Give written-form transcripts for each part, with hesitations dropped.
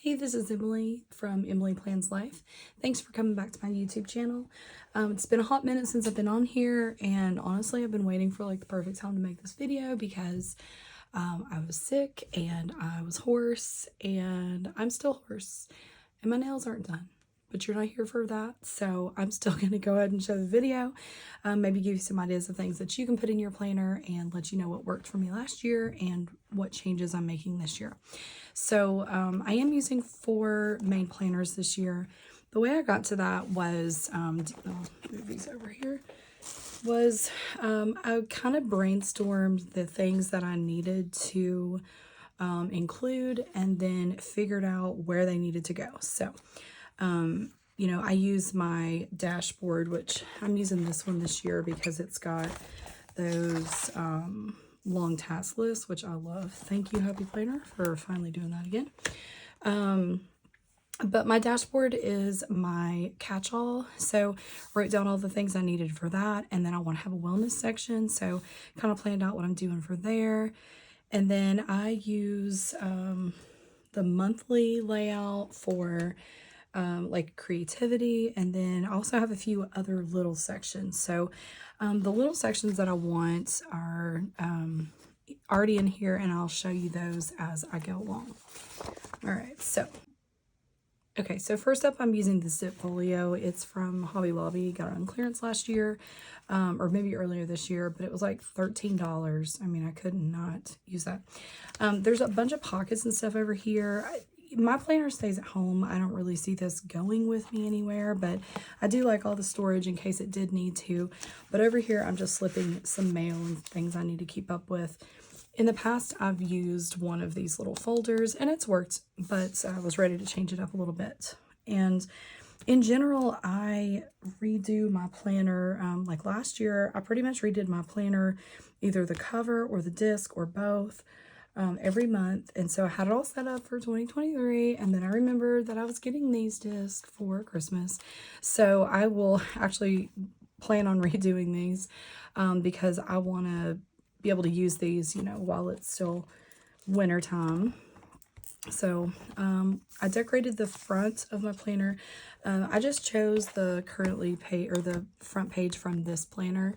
Hey, this is Emily from Emily Plans Life. Thanks for coming back to my YouTube channel. It's been a hot minute since I've been on here, and honestly I've been waiting for like the perfect time to make this video because I was sick and I was hoarse and I'm still hoarse and my nails aren't done. But you're not here for that, so I'm still going to go ahead and show the video, maybe give you some ideas of things that you can put in your planner and let you know what worked for me last year and what changes I'm making this year. So I am using 4 main planners this year. The way I got to that was, I'll move these over here, was I kind of brainstormed the things that I needed to include and then figured out where they needed to go. So you know, I use my dashboard, which I'm using this one this year because it's got those long task lists, which I love. Thank you, Happy Planner, for finally doing that again. But my dashboard is my catch-all. So wrote down all the things I needed for that. And then I want to have a wellness section. So kind of planned out what I'm doing for there. And then I use the monthly layout for like creativity, and then I also have a few other little sections. So the little sections that I want are already in here, and I'll show you those as I go along. All right, so okay, so first up I'm using the zip folio. It's from Hobby Lobby, got it on clearance last year, or maybe earlier this year, but it was like $13. I mean, I could not use that. There's a bunch of pockets and stuff over here. My planner stays at home. I don't really see this going with me anywhere, but I do like all the storage in case it did need to. But over here, I'm just slipping some mail and things I need to keep up with. In the past, I've used one of these little folders, and it's worked, but I was ready to change it up a little bit. And in general, I redo my planner. Like last year, I pretty much redid my planner, either the cover or the disc or both. Every month, and so I had it all set up for 2023, and then I remembered that I was getting these discs for Christmas, so I will actually plan on redoing these because I want to be able to use these, you know, while it's still winter time. So I decorated the front of my planner. I just chose the the front page from this planner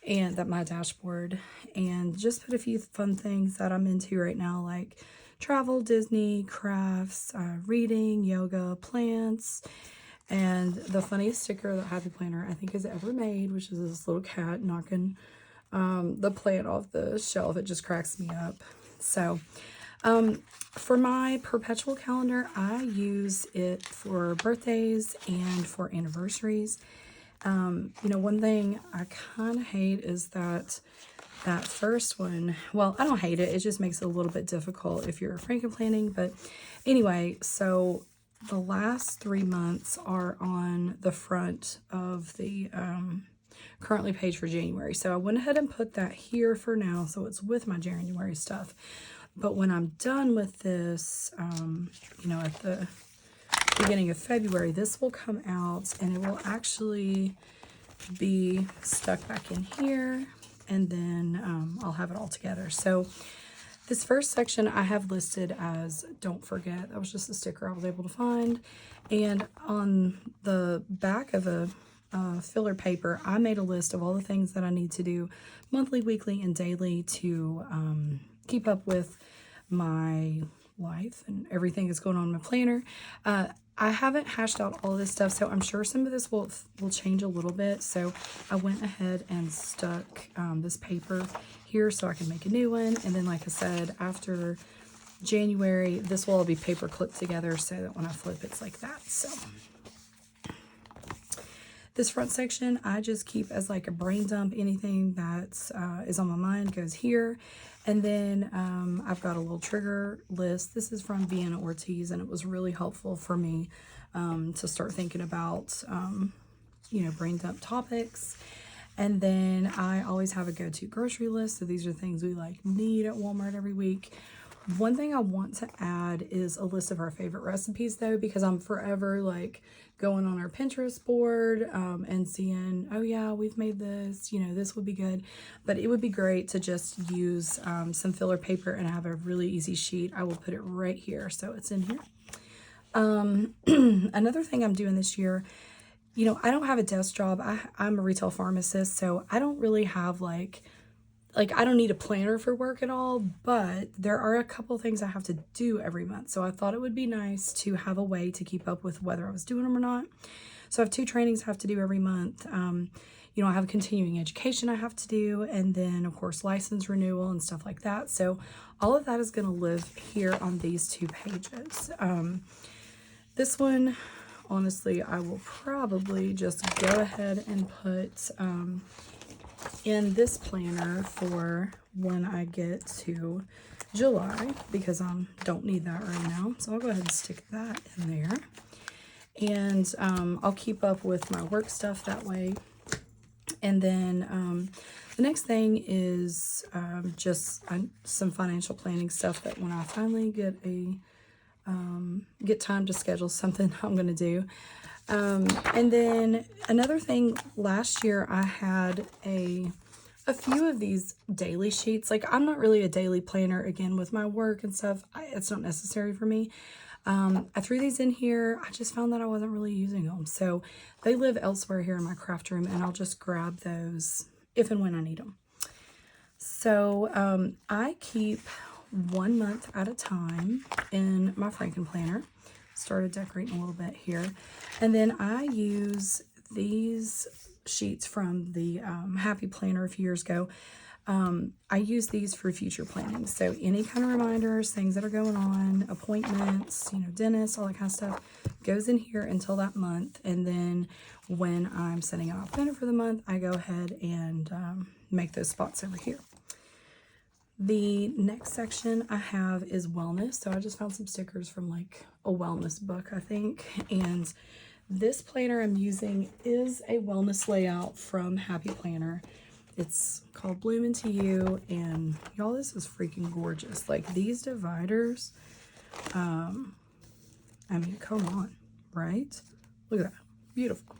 and that my dashboard, and just put a few fun things that I'm into right now, like travel, Disney, crafts, reading, yoga, plants, and the funniest sticker that Happy Planner I think has ever made, which is this little cat knocking the plant off the shelf. It just cracks me up. So for my perpetual calendar, I use it for birthdays and for anniversaries. You know, one thing I kind of hate is that first one, well, I don't hate it. It just makes it a little bit difficult if you're Frankenplanning. But anyway, so the last 3 months are on the front of the currently page for January. So I went ahead and put that here for now, so it's with my January stuff. But when I'm done with this, you know, at the beginning of February, this will come out and it will actually be stuck back in here, and then I'll have it all together. So this first section I have listed as don't forget. That was just a sticker I was able to find, and on the back of a filler paper I made a list of all the things that I need to do monthly, weekly, and daily to keep up with my life and everything that's going on in my planner. I haven't hashed out all of this stuff, so I'm sure some of this will change a little bit. So I went ahead and stuck this paper here so I can make a new one. And then, like I said, after January, this will all be paper clipped together so that when I flip, it's like that. So this front section, I just keep as like a brain dump. Anything that is on my mind goes here. And then I've got a little trigger list. This is from Vienna Ortiz, and it was really helpful for me to start thinking about, you know, brain dump topics. And then I always have a go-to grocery list. So these are things we like need at Walmart every week. One thing I want to add is a list of our favorite recipes, though, because I'm forever like going on our Pinterest board and seeing, oh yeah, we've made this, you know, this would be good. But it would be great to just use some filler paper and have a really easy sheet. I will put it right here so it's in here. Another thing I'm doing this year, you know, I don't have a desk job. I'm a retail pharmacist, so I don't really have like I don't need a planner for work at all, but there are a couple things I have to do every month. So I thought it would be nice to have a way to keep up with whether I was doing them or not. So I have 2 trainings I have to do every month. You know, I have a continuing education I have to do, and then of course license renewal and stuff like that. So all of that is going to live here on these 2 pages. This one, honestly, I will probably just go ahead and put in this planner for when I get to July, because I don't need that right now. So I'll go ahead and stick that in there. And I'll keep up with my work stuff that way. And then the next thing is just some financial planning stuff that when I finally get time to schedule something I'm going to do. And then another thing, last year I had a few of these daily sheets. Like, I'm not really a daily planner, again, with my work and stuff. It's not necessary for me. I threw these in here. I just found that I wasn't really using them. So they live elsewhere here in my craft room, and I'll just grab those if and when I need them. So I keep 1 month at a time in my Frankenplanner. Started decorating a little bit here. And then I use these sheets from the Happy Planner a few years ago. I use these for future planning. So any kind of reminders, things that are going on, appointments, you know, dentists, all that kind of stuff goes in here until that month. And then when I'm setting out my planner for the month, I go ahead and make those spots over here. The next section I have is wellness. So I just found some stickers from like a wellness book, I think. And this planner I'm using is a wellness layout from Happy Planner. It's called Bloom Into You, and y'all, this is freaking gorgeous. Like, these dividers, I mean, come on, right? Look at that, beautiful.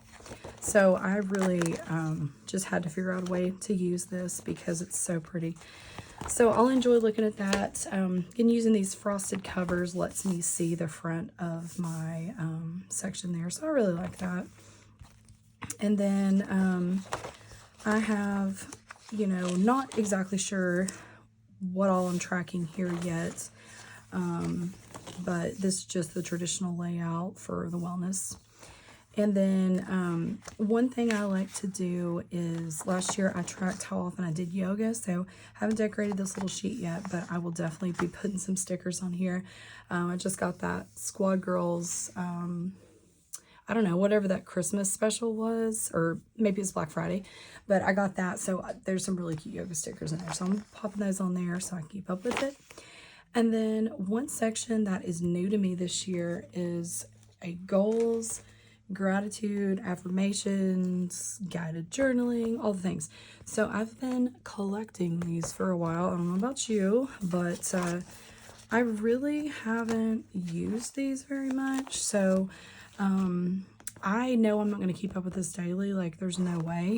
So I really just had to figure out a way to use this because it's so pretty. So I'll enjoy looking at that. And using these frosted covers lets me see the front of my section there. So I really like that. And then I have, you know, not exactly sure what all I'm tracking here yet. But this is just the traditional layout for the wellness. And then one thing I like to do is, last year I tracked how often I did yoga, so I haven't decorated this little sheet yet, but I will definitely be putting some stickers on here. I just got that Squad Girls, I don't know, whatever that Christmas special was, or maybe it's Black Friday, but I got that, so there's some really cute yoga stickers in there, so I'm popping those on there so I can keep up with it. And then one section that is new to me this year is a goals, gratitude, affirmations, guided journaling, all the things. So I've been collecting these for a while. I don't know about you, but I really haven't used these very much. So I know I'm not going to keep up with this daily. Like, there's no way.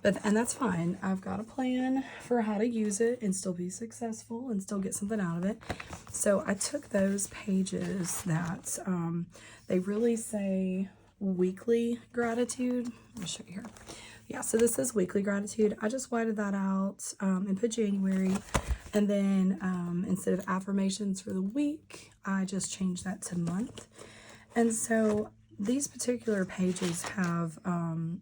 And that's fine. I've got a plan for how to use it and still be successful and still get something out of it. So I took those pages that they really say weekly gratitude. Let me show you here. Yeah, so this is weekly gratitude. I just whited that out and put January. And then instead of affirmations for the week, I just changed that to month. And so these particular pages have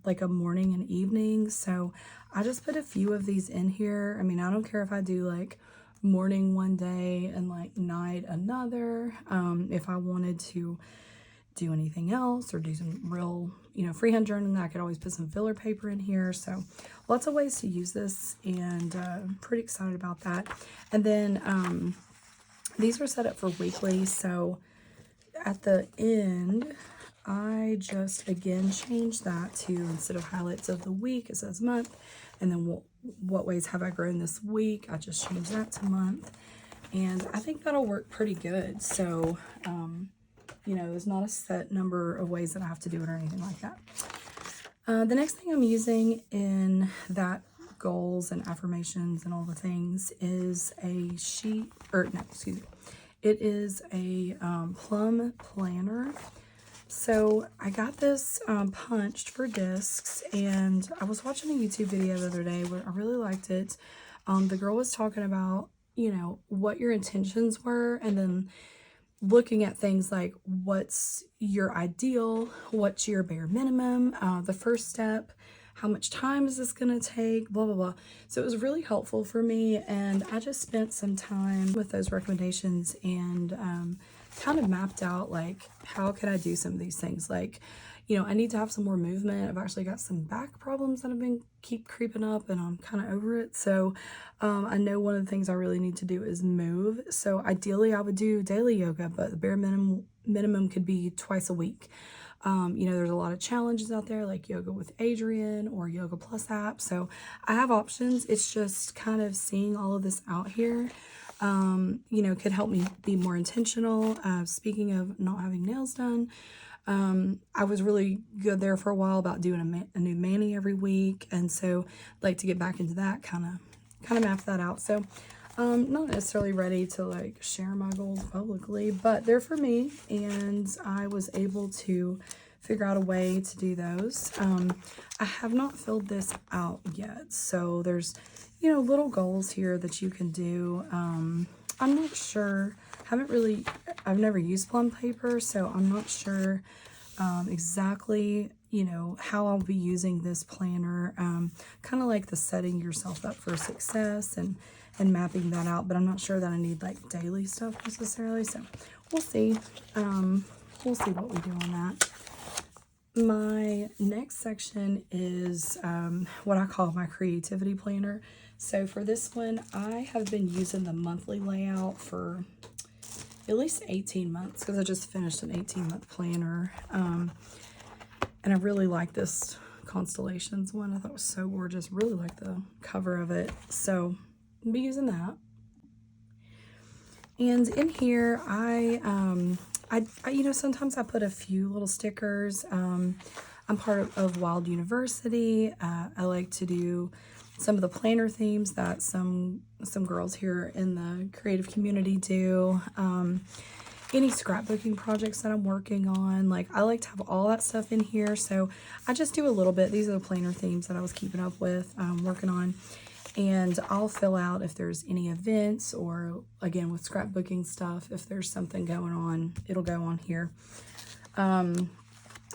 like a morning and evening. So I just put a few of these in here. I mean, I don't care if I do like morning one day and like night another. If I wanted to do anything else or do some real, you know, freehand journaling, I could always put some filler paper in here. So lots of ways to use this, and I'm pretty excited about that. And then these are set up for weekly. So at the end, I just again changed that to, instead of highlights of the week, it says month. And then what ways have I grown this week? I just changed that to month. And I think that'll work pretty good. So, you know, there's not a set number of ways that I have to do it or anything like that. The next thing I'm using in that goals and affirmations and all the things is a sheet, or no, excuse me, It is a plum planner. So I got this punched for discs, and I was watching a YouTube video the other day where I really liked it. The girl was talking about, you know, what your intentions were, and then looking at things like what's your ideal, what's your bare minimum, the first step, how much time is this going to take, blah, blah, blah. So it was really helpful for me, and I just spent some time with those recommendations and kind of mapped out like how could I do some of these things. Like, you know, I need to have some more movement. I've actually got some back problems that have been keep creeping up, and I'm kind of over it. So I know one of the things I really need to do is move. So ideally I would do daily yoga, but the bare minimum could be twice a week. You know, there's a lot of challenges out there like Yoga with Adriene or Yoga Plus app. So I have options. It's just kind of seeing all of this out here, you know, could help me be more intentional. Speaking of not having nails done, I was really good there for a while about doing a new mani every week. And so I'd like to get back into that, kind of map that out. So not necessarily ready to like share my goals publicly, but they're for me, and I was able to figure out a way to do those. I have not filled this out yet, so there's, you know, little goals here that you can do. I'm not sure, I've never used plum paper, so I'm not sure exactly, you know, how I'll be using this planner. Kind of like the setting yourself up for success and mapping that out, but I'm not sure that I need like daily stuff necessarily, so we'll see. We'll see what we do on that. My next section is what I call my creativity planner. So for this one, I have been using the monthly layout for at least 18 months because I just finished an 18-month planner. And I really like this Constellations one. I thought it was so gorgeous. Really like the cover of it. So I'll be using that. And in here, I you know, sometimes I put a few little stickers. I'm part of Wild University. I like to do some of the planner themes that some girls here in the creative community do. Any scrapbooking projects that I'm working on, like I like to have all that stuff in here. So I just do a little bit. These are the planner themes that I was keeping up with, working on. And I'll fill out if there's any events, or again with scrapbooking stuff, if there's something going on, it'll go on here. I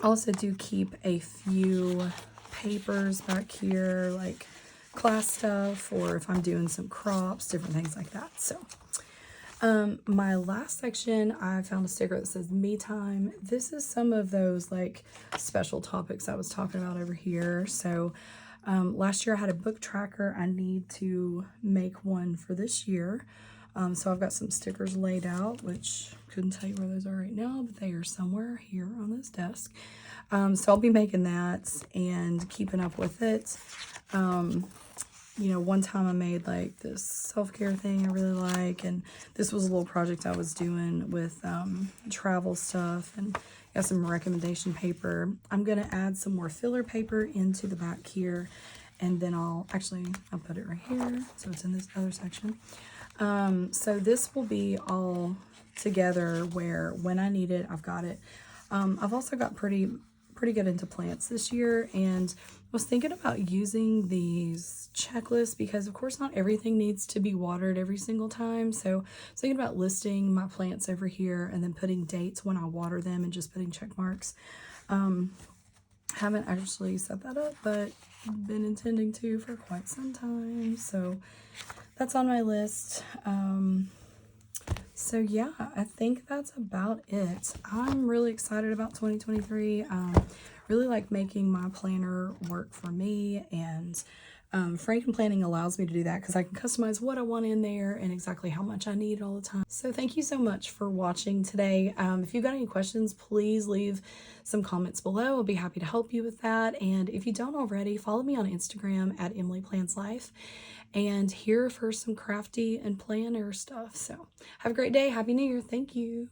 also do keep a few papers back here, like class stuff, or if I'm doing some crops, different things like that. So my last section, I found a sticker that says me time. This is some of those like special topics I was talking about over here. So last year I had a book tracker. I need to make one for this year. So I've got some stickers laid out, which couldn't tell you where those are right now, but they are somewhere here on this desk. So I'll be making that and keeping up with it. You know, one time I made like this self-care thing I really like, and this was a little project I was doing with travel stuff, and got some recommendation paper. I'm going to add some more filler paper into the back here, and then I'll put it right here, so it's in this other section. So this will be all together where when I need it, I've got it. I've also got pretty good into plants this year, and was thinking about using these checklists because of course not everything needs to be watered every single time. So I was thinking about listing my plants over here and then putting dates when I water them and just putting check marks. Haven't actually set that up, but been intending to for quite some time. So that's on my list. So yeah, I think that's about it. I'm really excited about 2023. Really like making my planner work for me, and Frankenplanning allows me to do that because I can customize what I want in there and exactly how much I need all the time. So thank you so much for watching today. If you've got any questions, please leave some comments below. I'll be happy to help you with that. And if you don't already, follow me on Instagram at Emily Plans Life, and here for some crafty and planner stuff. So have a great day. Happy New Year. Thank you.